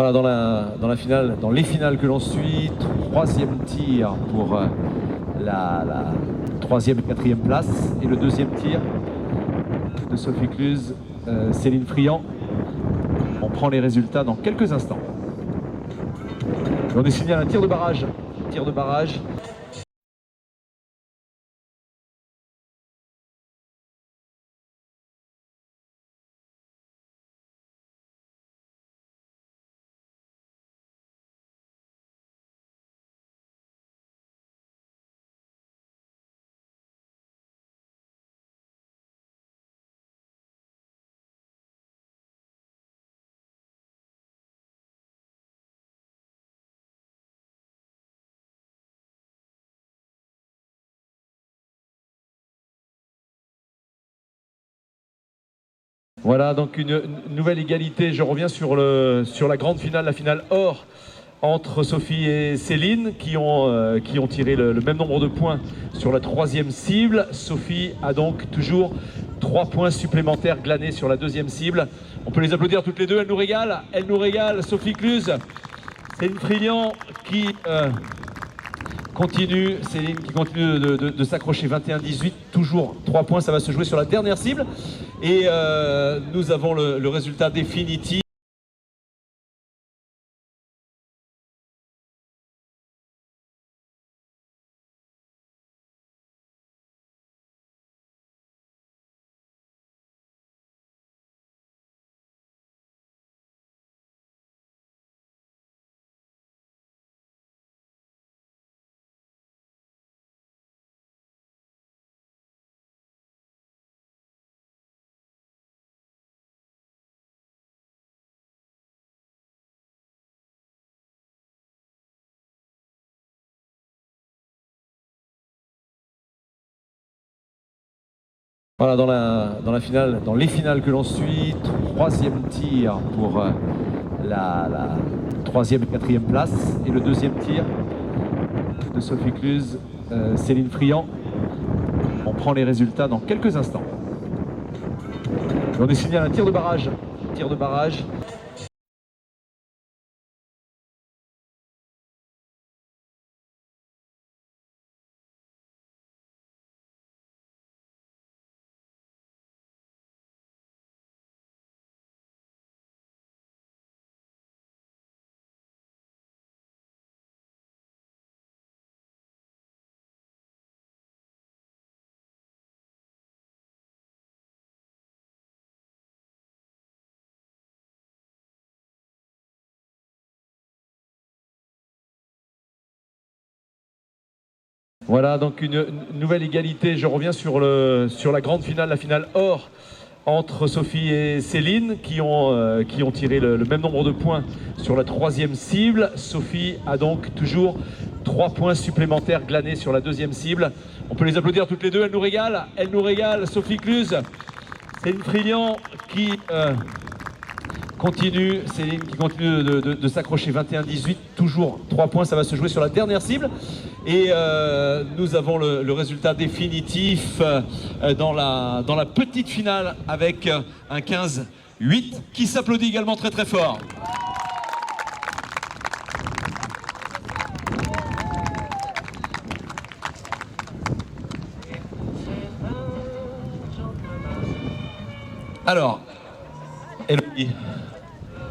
Voilà, dans la finale, dans les finales que l'on suit, troisième tir pour la troisième et quatrième place. Et le deuxième tir de Sophie Cluse, Céline Friand. On prend les résultats dans quelques instants. On est signé à un tir de barrage. Tir de barrage. Voilà, donc une nouvelle égalité. Je reviens sur la grande finale, la finale or, entre Sophie et Céline, qui ont tiré le même nombre de points sur la troisième cible. Sophie a donc toujours 3 points supplémentaires glanés sur la deuxième cible. On peut les applaudir toutes les deux, elles nous régalent. Sophie Cluse, Céline Friand qui continue, Céline qui continue de s'accrocher, 21-18, toujours 3 points, ça va se jouer sur la dernière cible. Et nous avons le résultat définitif. Voilà, dans la finale, dans les finales que l'on suit, troisième tir pour la troisième et quatrième place. Et le deuxième tir de Sophie Cluse, Céline Friand. On prend les résultats dans quelques instants. On est signé à un tir de barrage. Tir de barrage. Voilà, donc une nouvelle égalité. Je reviens sur la grande finale, la finale or, entre Sophie et Céline, qui ont tiré le même nombre de points sur la troisième cible. Sophie a donc toujours 3 points supplémentaires glanés sur la deuxième cible. On peut les applaudir toutes les deux, elles nous régalent. Sophie Cluse, Céline Friand qui continue, Céline qui continue de s'accrocher, 21-18, toujours 3 points, ça va se jouer sur la dernière cible. Et nous avons le résultat définitif dans la petite finale avec un 15-8 qui s'applaudit également très très fort. Alors, Élodie,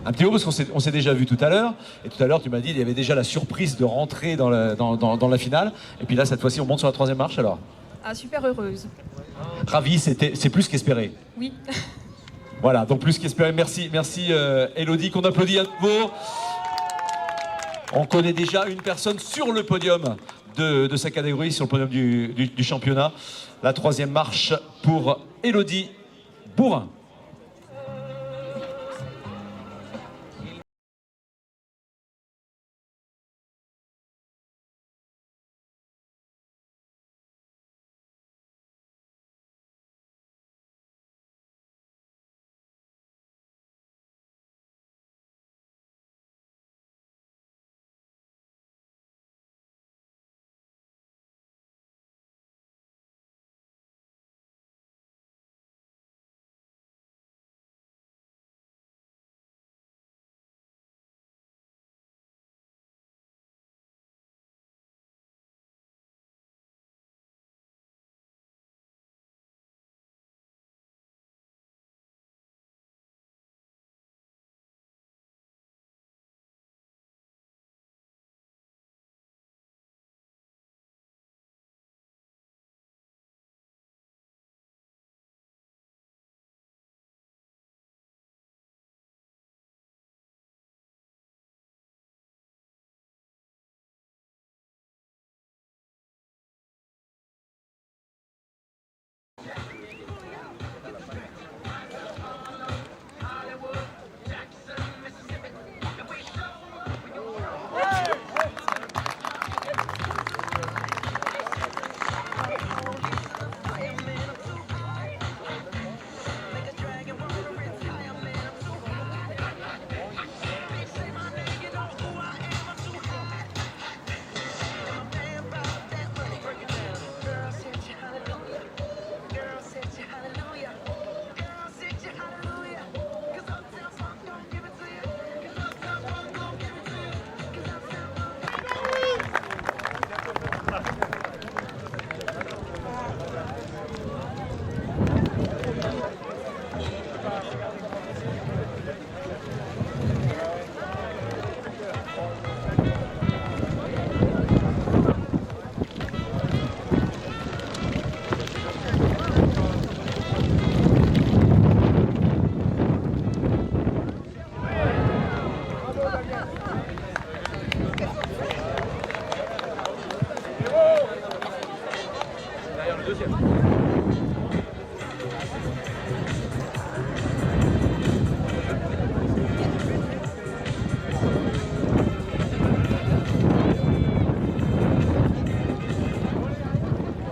un petit mot parce qu'on s'est déjà vu tout à l'heure. Et tout à l'heure, tu m'as dit qu'il y avait déjà la surprise de rentrer dans la finale. Et puis là, cette fois-ci, on monte sur la troisième marche alors. Ah, super heureuse. Ravi, c'est plus qu'espéré. Oui. Voilà, donc plus qu'espéré. Merci Élodie, qu'on applaudit à nouveau. On connaît déjà une personne sur le podium de sa catégorie, sur le podium du championnat. La troisième marche pour Élodie Bourrin.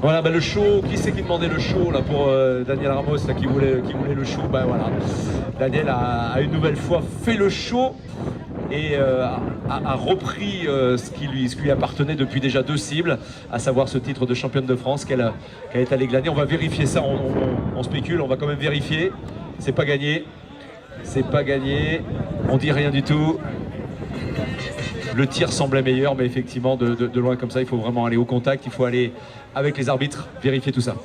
Voilà, le show, qui c'est qui demandait le show là pour Daniel Ramos là, qui voulait le show? Voilà, Daniel a une nouvelle fois fait le show et a repris ce qui lui appartenait depuis déjà 2 cibles, à savoir ce titre de championne de France qu'elle est allée glaner. On va vérifier ça, on spécule, on va quand même vérifier. C'est pas gagné, on dit rien du tout. Le tir semblait meilleur, mais effectivement, de loin comme ça, il faut vraiment aller au contact, il faut aller avec les arbitres, vérifier tout ça.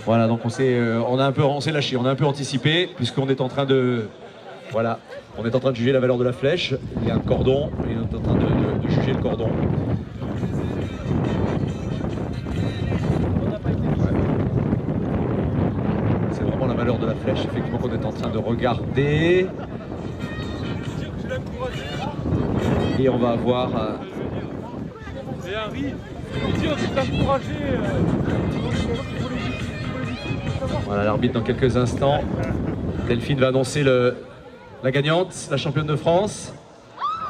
Voilà, donc on s'est lâché, on a un peu anticipé, puisqu'on est en train de... Voilà, on est en train de juger la valeur de la flèche. Il y a un cordon, et on est en train de juger le cordon. Ouais. C'est vraiment la valeur de la flèche, effectivement, qu'on est en train de regarder. Et on va voir... Et Harry, on s'est encouragé. Voilà, l'arbitre dans quelques instants. Delphine va annoncer la gagnante, la championne de France.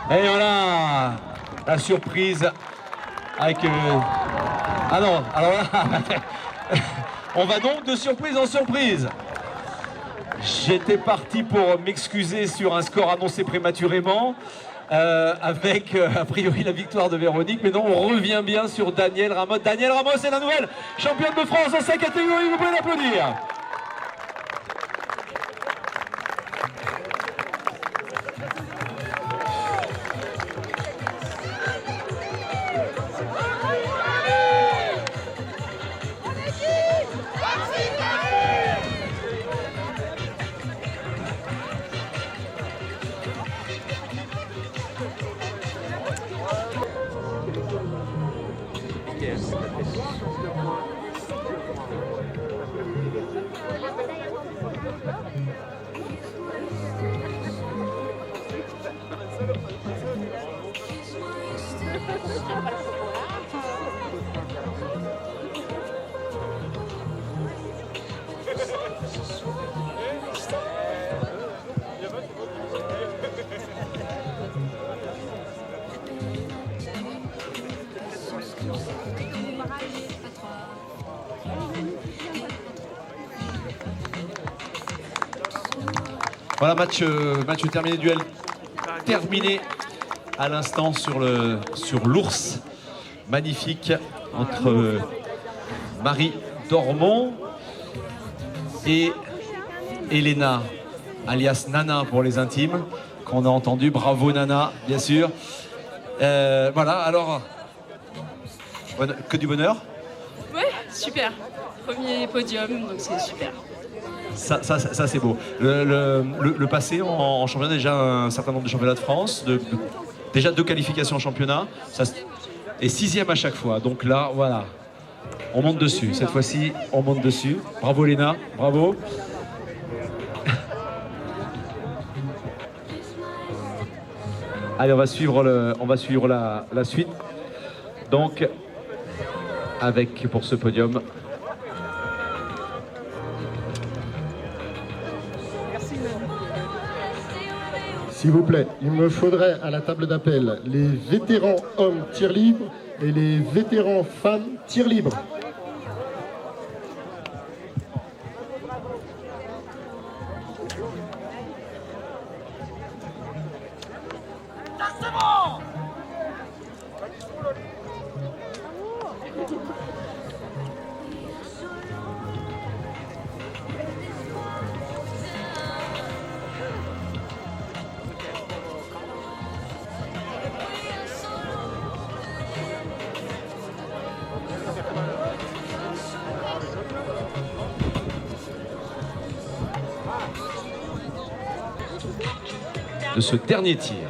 Et voilà, la surprise avec... Ah non, alors là, on va donc de surprise en surprise. J'étais parti pour m'excuser sur un score annoncé prématurément, avec a priori la victoire de Véronique, mais non, on revient bien sur Daniel Ramos. Daniel Ramos est la nouvelle championne de France dans sa catégorie, vous pouvez l'applaudir. Voilà, match terminé, duel terminé à l'instant sur l'ours. Magnifique entre Marie Dormont et Elena, alias Nana pour les intimes, qu'on a entendu. Bravo Nana, bien sûr. Voilà, alors, que du bonheur. Ouais, super. Premier podium, donc c'est super. Ça c'est beau. Le passé en championnat, déjà un certain nombre de championnats de France, déjà 2 qualifications en championnat, et 6e à chaque fois. Donc là, voilà, on monte dessus. Cette fois-ci, on monte dessus. Bravo Léna, bravo. Allez, on va suivre la suite. Donc, avec pour ce podium. S'il vous plaît, il me faudrait à la table d'appel les vétérans hommes tir libre et les vétérans femmes tir libre. De ce dernier tir.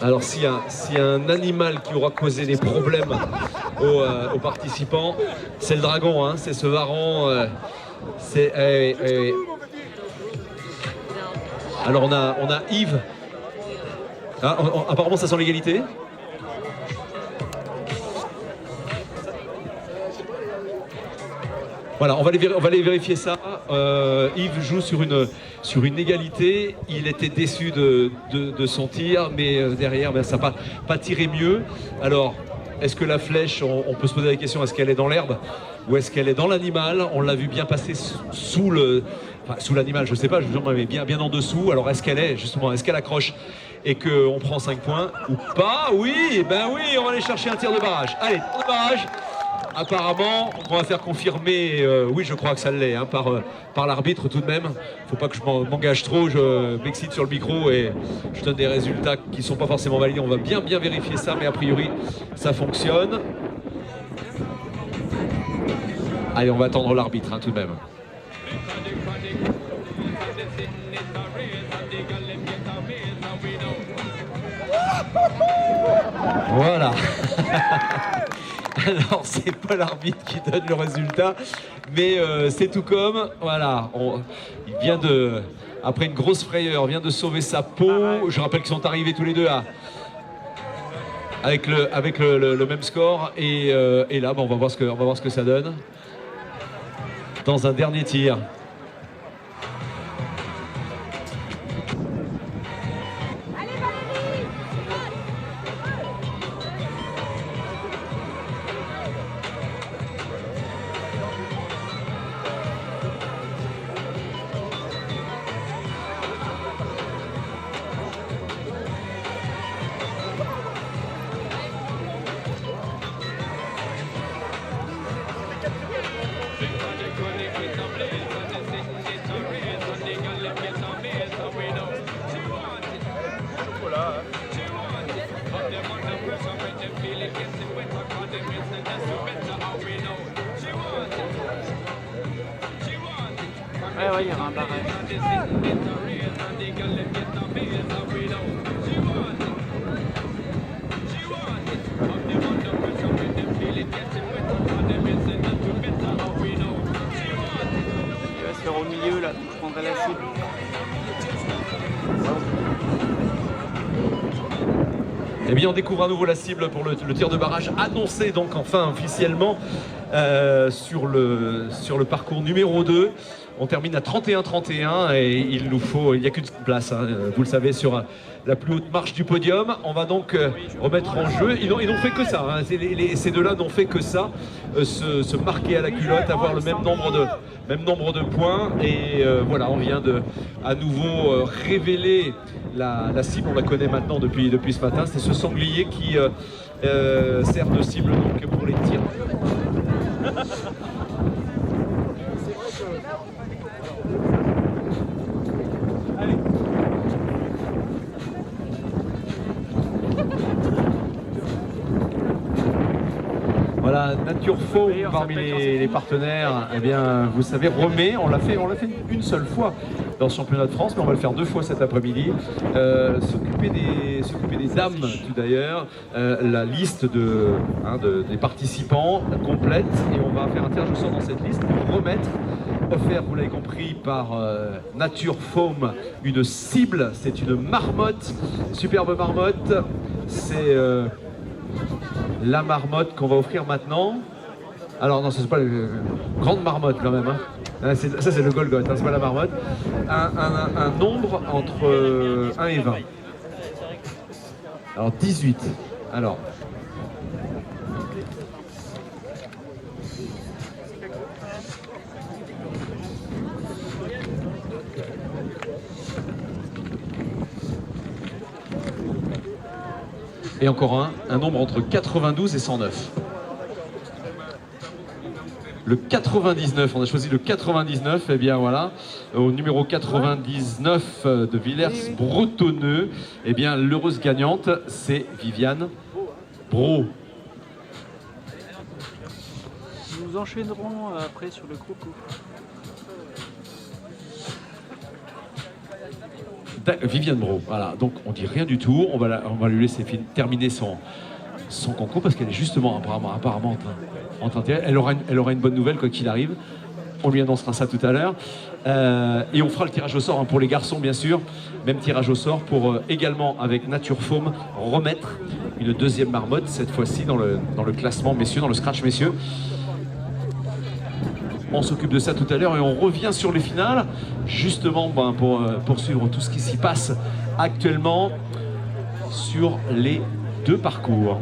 Alors s'il y a un animal qui aura causé des problèmes aux participants, c'est le dragon, hein, c'est ce varan. Alors on a Yves. Ah, apparemment ça sent l'égalité. Voilà, on va aller vérifier ça. Yves joue sur une égalité. Il était déçu de son tir, mais derrière, ben, ça n'a pas tiré mieux. Alors, est-ce que la flèche, on peut se poser la question, est-ce qu'elle est dans l'herbe ou est-ce qu'elle est dans l'animal? On l'a vu bien passer sous l'animal, je ne sais pas, mais bien en dessous. Alors, est-ce qu'elle accroche et qu'on prend 5 points ou pas? Oui, ben oui, on va aller chercher un tir de barrage. Allez, tir de barrage. Apparemment, on va faire confirmer, oui je crois que ça l'est, hein, par l'arbitre tout de même. Faut pas que je m'engage trop, je m'excite sur le micro et je donne des résultats qui ne sont pas forcément validés. On va bien vérifier ça, mais a priori ça fonctionne. Allez, on va attendre l'arbitre hein, tout de même. Voilà. Alors, c'est pas l'arbitre qui donne le résultat, mais c'est tout comme, voilà, il vient après une grosse frayeur, vient de sauver sa peau. Je rappelle qu'ils sont arrivés tous les deux avec le même score, et là, on va voir ce que ça donne dans un dernier tir. Ouais, il y aura un barrage. Il va se faire au milieu là, je prendrai la cible. Eh bien, on découvre à nouveau la cible pour le tir de barrage annoncé donc enfin officiellement sur le parcours numéro 2. On termine à 31-31 et il n'y a qu'une place, hein, vous le savez, sur la plus haute marche du podium. On va donc remettre en jeu. Ils n'ont fait que ça, hein. Ces deux-là n'ont fait que ça, se marquer à la culotte, avoir le même nombre de points. Et voilà, on vient à nouveau révéler la cible. On la connaît maintenant depuis ce matin. C'est ce sanglier qui sert de cible donc pour les tirs. Voilà, Nature Faune parmi les partenaires, eh bien, vous savez, remet, on l'a fait une seule fois dans le championnat de France, mais on va le faire 2 fois cet après-midi. S'occuper des dames, tout d'ailleurs, la liste des participants complète, et on va faire un tirage au sort dans cette liste pour remettre, offert, vous l'avez compris, par Nature Faune, une cible, c'est une marmotte, superbe marmotte, c'est la marmotte qu'on va offrir maintenant. Alors non, c'est pas une grande marmotte quand même, hein. Ça c'est le Golgoth, hein, c'est pas la marmotte. Un nombre entre 1 et 20. Alors 18. Alors. Et encore un nombre entre 92 et 109. Le 99, on a choisi le 99, et bien voilà, au numéro 99 de Villers-Bretonneux, et bien l'heureuse gagnante, c'est Viviane Bro. Nous enchaînerons après sur le croco. Viviane Brault, voilà. Donc on dit rien du tout, on va lui laisser terminer son concours parce qu'elle est justement apparemment en train de tirer. Elle aura une bonne nouvelle quoi qu'il arrive. On lui annoncera ça tout à l'heure. Et on fera le tirage au sort pour les garçons, bien sûr. Même tirage au sort pour également, avec Nature Foam, remettre une deuxième marmotte, cette fois-ci dans le classement messieurs, dans le scratch messieurs. On s'occupe de ça tout à l'heure et on revient sur les finales, justement pour poursuivre tout ce qui s'y passe actuellement sur les deux parcours.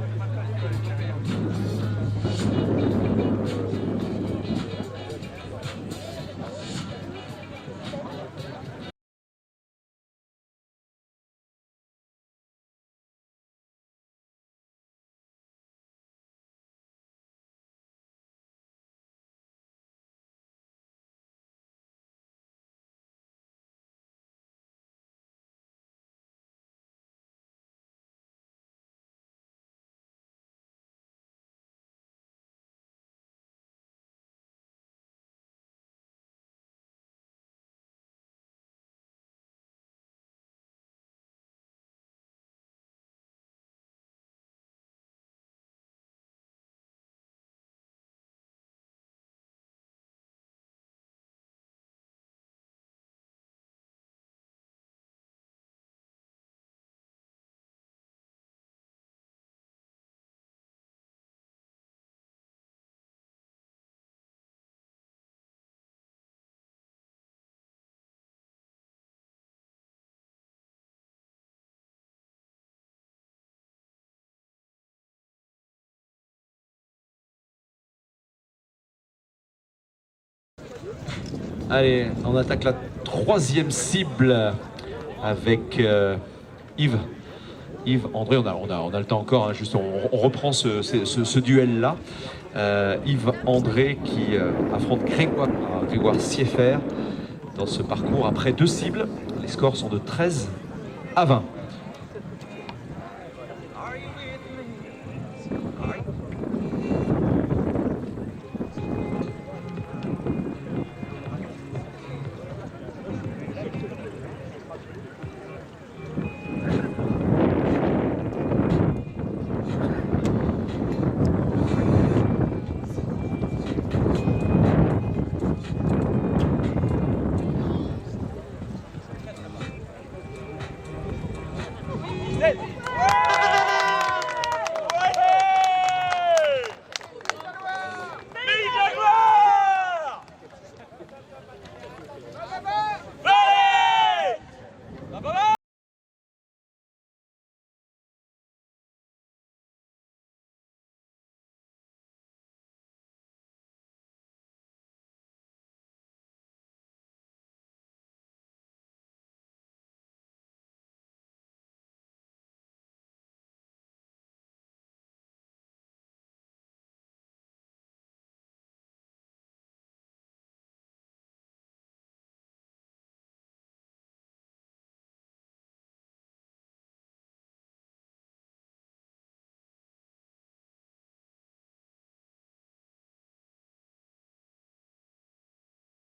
Allez, on attaque la troisième cible avec Yves. Yves, André, on a le temps encore, hein, juste on reprend ce duel-là. Yves André qui affronte Grégoire Sieffert dans ce parcours après deux cibles. Les scores sont de 13 à 20.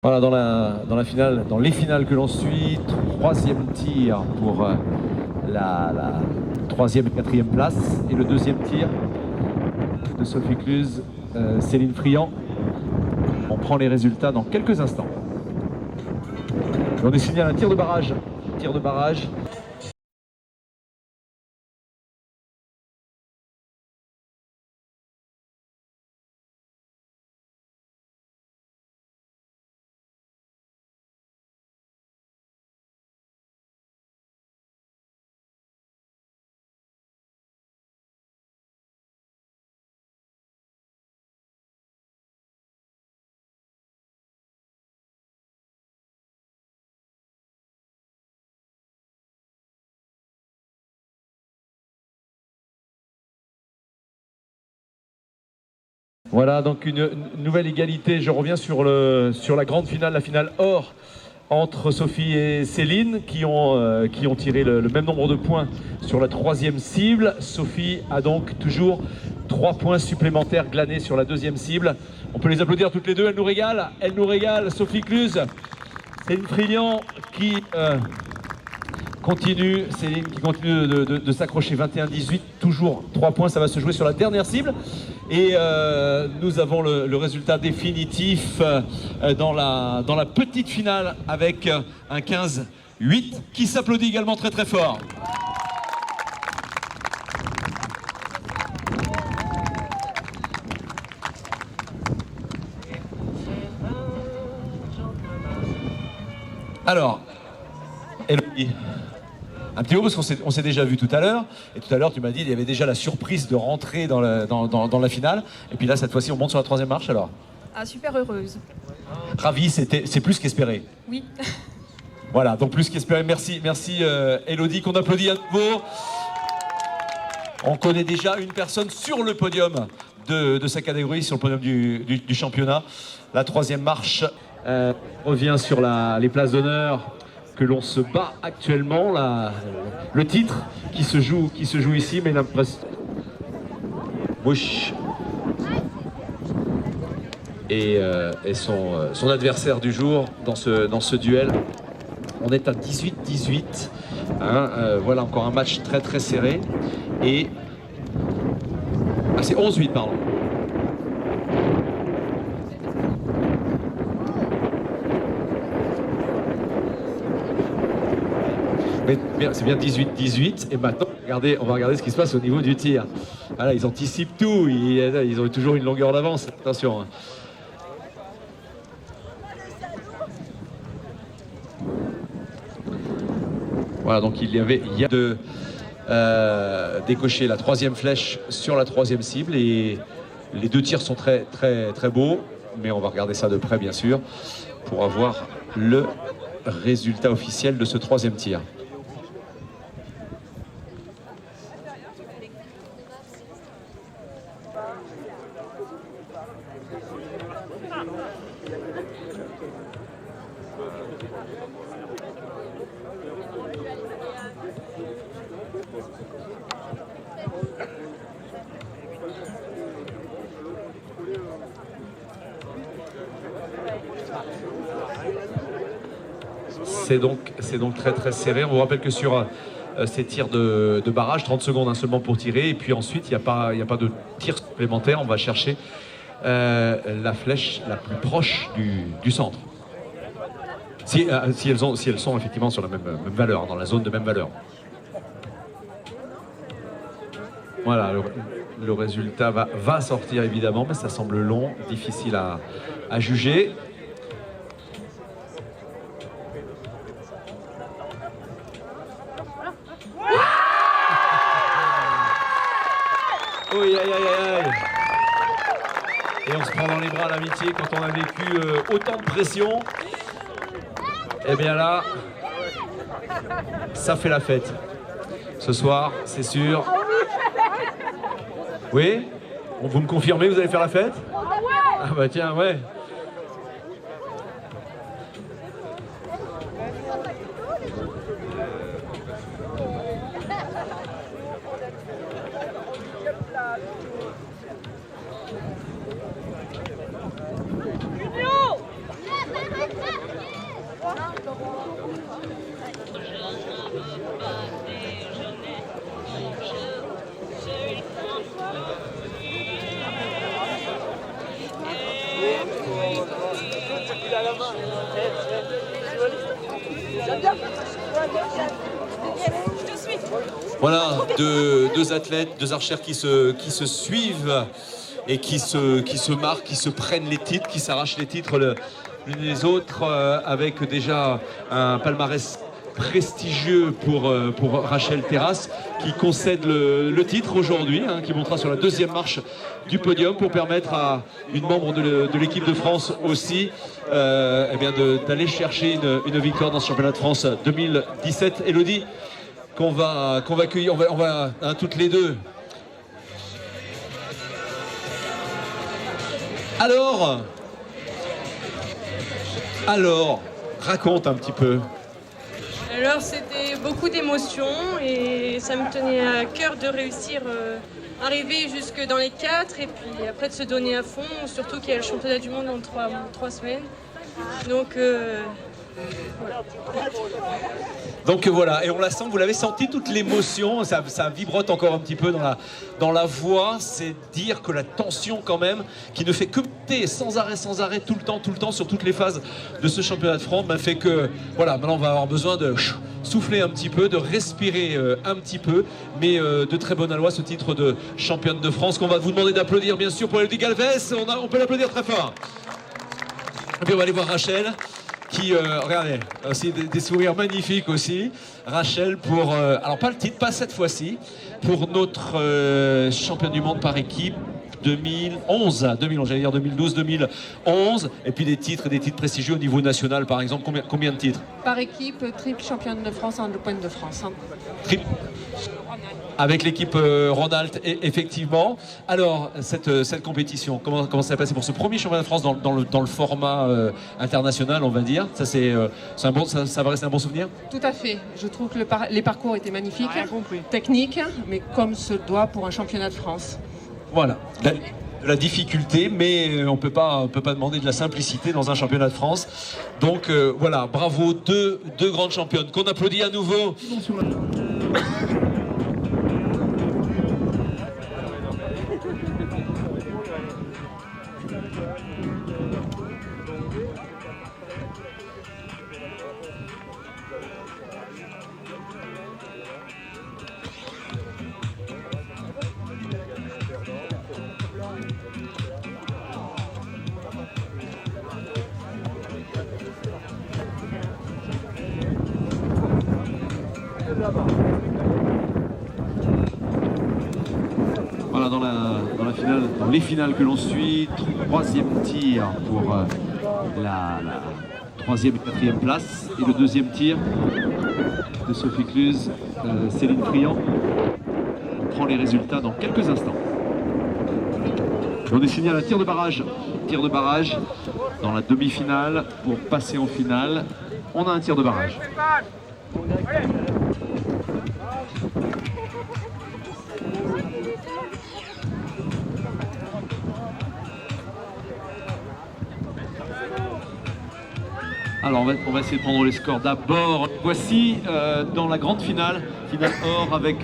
Voilà, dans les finales que l'on suit, troisième tir pour la troisième et quatrième place et le deuxième tir de Sophie Cluse, Céline Friand. On prend les résultats dans quelques instants. On est signé à un tir de barrage. Tir de barrage. Voilà donc une nouvelle égalité. Je reviens sur la grande finale, la finale or entre Sophie et Céline qui ont tiré le même nombre de points sur la troisième cible. Sophie a donc toujours 3 points supplémentaires glanés sur la deuxième cible. On peut les applaudir toutes les deux, elles nous régalent, Sophie Cluse, Céline Friand qui continue, Céline qui continue de s'accrocher, 21-18, toujours 3 points, ça va se jouer sur la dernière cible. Et nous avons le résultat définitif dans la petite finale avec un 15-8 qui s'applaudit également très très fort. Alors, Elodie, un petit mot parce qu'on s'est déjà vu tout à l'heure. Et tout à l'heure, tu m'as dit qu'il y avait déjà la surprise de rentrer dans la finale. Et puis là, cette fois-ci, on monte sur la 3e marche alors. Ah, super heureuse. Ravi, c'est plus qu'espéré. Oui. Voilà, donc plus qu'espéré. Merci Elodie, qu'on applaudit à nouveau. On connaît déjà une personne sur le podium de sa catégorie, sur le podium du championnat. La 3e marche revient sur les places d'honneur que l'on se bat actuellement. Le titre qui se joue ici, mais l'impression... Bush et son adversaire du jour dans ce duel. On est à 18-18. Hein, voilà encore un match très très serré. Et... Ah, c'est 11-8, pardon. C'est bien 18-18 et maintenant on va regarder ce qui se passe au niveau du tir. Voilà, ils anticipent tout, ils ont toujours une longueur d'avance, attention. Voilà, donc il y a de décocher la 3e flèche sur la 3e cible et les 2 tirs sont très très très beaux, mais on va regarder ça de près bien sûr pour avoir le résultat officiel de ce 3e tir. C'est donc très très serré. On vous rappelle que sur ces tirs de barrage, 30 secondes seulement pour tirer, et puis ensuite il n'y a pas de tir supplémentaire. On va chercher la flèche la plus proche du centre. Si elles sont effectivement sur la même valeur, dans la zone de même valeur. Voilà, le résultat va sortir évidemment, mais ça semble long, difficile à juger. Oui, aïe, aïe, aïe. Et on se prend dans les bras l'amitié quand on a vécu autant de pression. Et bien là, ça fait la fête. Ce soir, c'est sûr. Oui? Vous me confirmez, vous allez faire la fête? Ah bah tiens, ouais. Voilà, deux athlètes, 2 archères qui se suivent et qui se marquent, qui se prennent les titres, qui s'arrachent les titres l'une des autres, avec déjà un palmarès prestigieux pour Rachel Terrasse, qui concède le titre aujourd'hui, hein, qui montera sur la 2e marche du podium pour permettre à une membre de l'équipe de France aussi eh bien d'aller chercher une victoire dans ce championnat de France 2017. Elodie, qu'on va accueillir, on va hein, toutes les deux. Alors, raconte un petit peu. Alors c'était beaucoup d'émotions et ça me tenait à cœur de réussir arriver jusque dans les 4 et puis après de se donner à fond, surtout qu'il y a le championnat du monde en 3 semaines. Donc Donc voilà, et on la sent, vous l'avez senti, toute l'émotion, ça vibrote encore un petit peu dans la voix, c'est dire que la tension quand même, qui ne fait que monter sans arrêt, tout le temps, sur toutes les phases de ce championnat de France, fait que, voilà, maintenant on va avoir besoin de souffler un petit peu, de respirer un petit peu, mais de très bonne alloi ce titre de championne de France, qu'on va vous demander d'applaudir bien sûr pour Elodie Galvez, on peut l'applaudir très fort. Et puis on va aller voir Rachel, qui, regardez, aussi des sourires magnifiques aussi. Rachel pour, alors pas le titre, pas cette fois-ci, pour notre championne du monde par équipe 2011, j'allais dire 2012, 2011, et puis des titres prestigieux au niveau national par exemple. Combien de titres? Par équipe, triple championne de France en Open de France. Triple. Avec l'équipe Ronald, effectivement. Alors, cette compétition, comment ça s'est passé pour ce premier championnat de France dans le format international, on va dire? Ça va rester un bon souvenir? Tout à fait. Je trouve que les parcours étaient magnifiques, techniques, mais comme se doit pour un championnat de France. Voilà. De la difficulté, mais on peut pas demander de la simplicité dans un championnat de France. Donc voilà, bravo, deux grandes championnes qu'on applaudit à nouveau. Voilà, dans les finales que l'on suit, troisième tir pour la troisième et quatrième place, et le deuxième tir de Sophie Cluse, Céline Friand. On prend les résultats dans quelques instants. On est signé à la tir de barrage dans la demi-finale pour passer en finale. On a un tir de barrage. Alors on va essayer de prendre les scores d'abord. Voici dans la grande finale or avec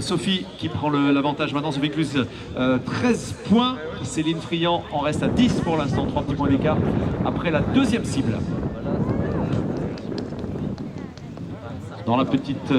Sophie qui prend l'avantage maintenant. Sophie Cluse 13 points, Céline Friand en reste à 10 pour l'instant, 3 petits points d'écart après la deuxième cible. Dans la petite...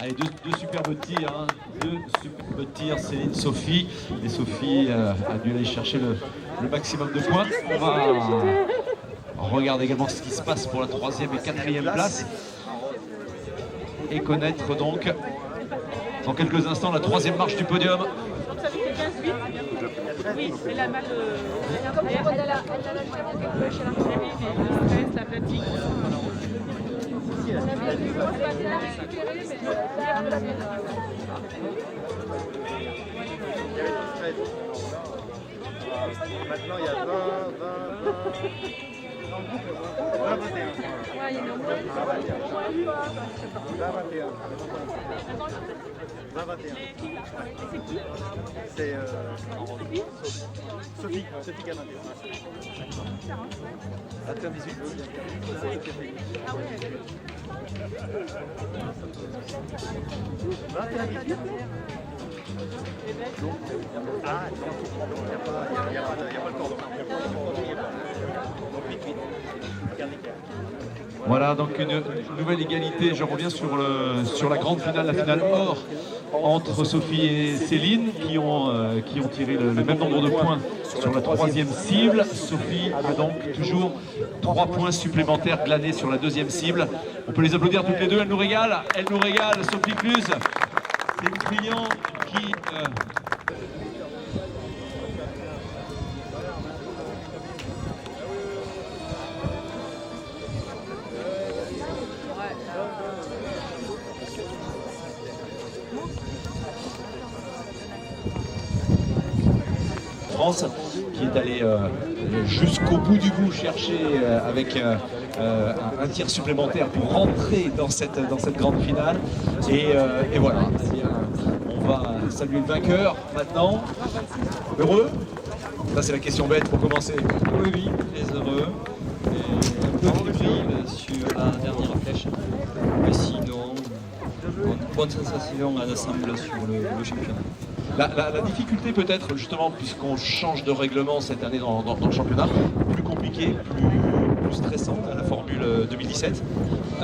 Allez, deux superbes tirs, Céline, Sophie. Et Sophie a dû aller chercher le maximum de points. On va regarder également ce qui se passe pour la troisième et quatrième place. Et connaître donc dans quelques instants la troisième marche du podium. Oui, elle a mal. La fatigue. Maintenant il y a 20, c'est Sophie Gamaté. 21-18. Ah, il n'y a pas le temps. Voilà, donc une nouvelle égalité. Je reviens sur la grande finale, la finale or entre Sophie et Céline qui ont tiré le même nombre de points sur la troisième cible. Sophie a donc toujours 3 points supplémentaires glanés sur la deuxième cible. On peut les applaudir toutes les deux, elles nous régalent, Sophie Cluse. C'est une client qui... France, qui est allé jusqu'au bout du bout chercher avec un tir supplémentaire pour rentrer dans cette grande finale. Et voilà, on va saluer le vainqueur maintenant. Heureux? Ça c'est la question bête pour commencer. Oui, très heureux. Et un peu fébrile sur la dernière flèche. Mais sinon, bonne sensation à l'ensemble sur le championnat. La difficulté peut-être justement, puisqu'on change de règlement cette année dans le championnat, plus compliqué, plus stressant, la formule 2017.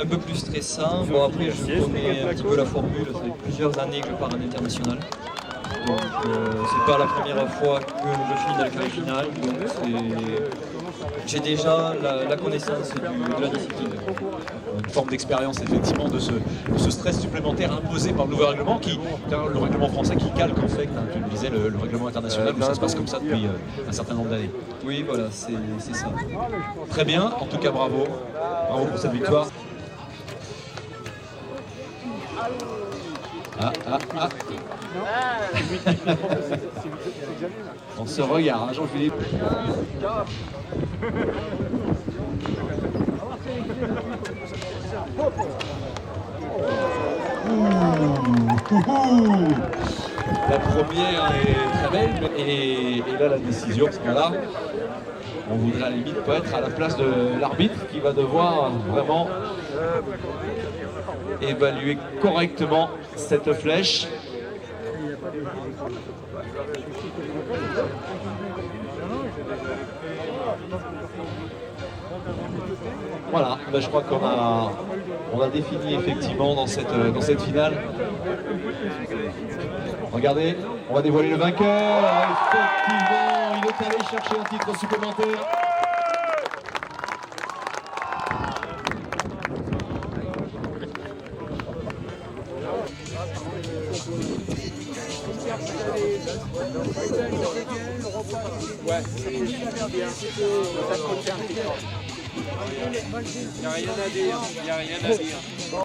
Un peu plus stressant. Bon, après, je connais un petit peu la formule. Ça fait plusieurs années que je pars à l'international. Donc, c'est pas la première fois que je finis dans le quart de finale. Donc, j'ai déjà la connaissance de la discipline. Une forme d'expérience effectivement de ce stress supplémentaire imposé par le nouveau règlement, le règlement français qui calque en fait, tu le disais, le règlement international, où ça se passe comme ça depuis un certain nombre d'années. Oui, voilà, c'est ça. Très bien, en tout cas bravo pour cette victoire. On se regarde, hein, Jean-Philippe. La première est très belle, et là la décision, parce que là, on voudrait à la limite pas être à la place de l'arbitre qui va devoir vraiment évaluer correctement cette flèche. Voilà, ben je crois qu'on a défini effectivement dans cette finale. Regardez, on va dévoiler le vainqueur. Effectivement, il est allé chercher un titre supplémentaire. Il n'y a rien à dire, il n'y a rien à dire.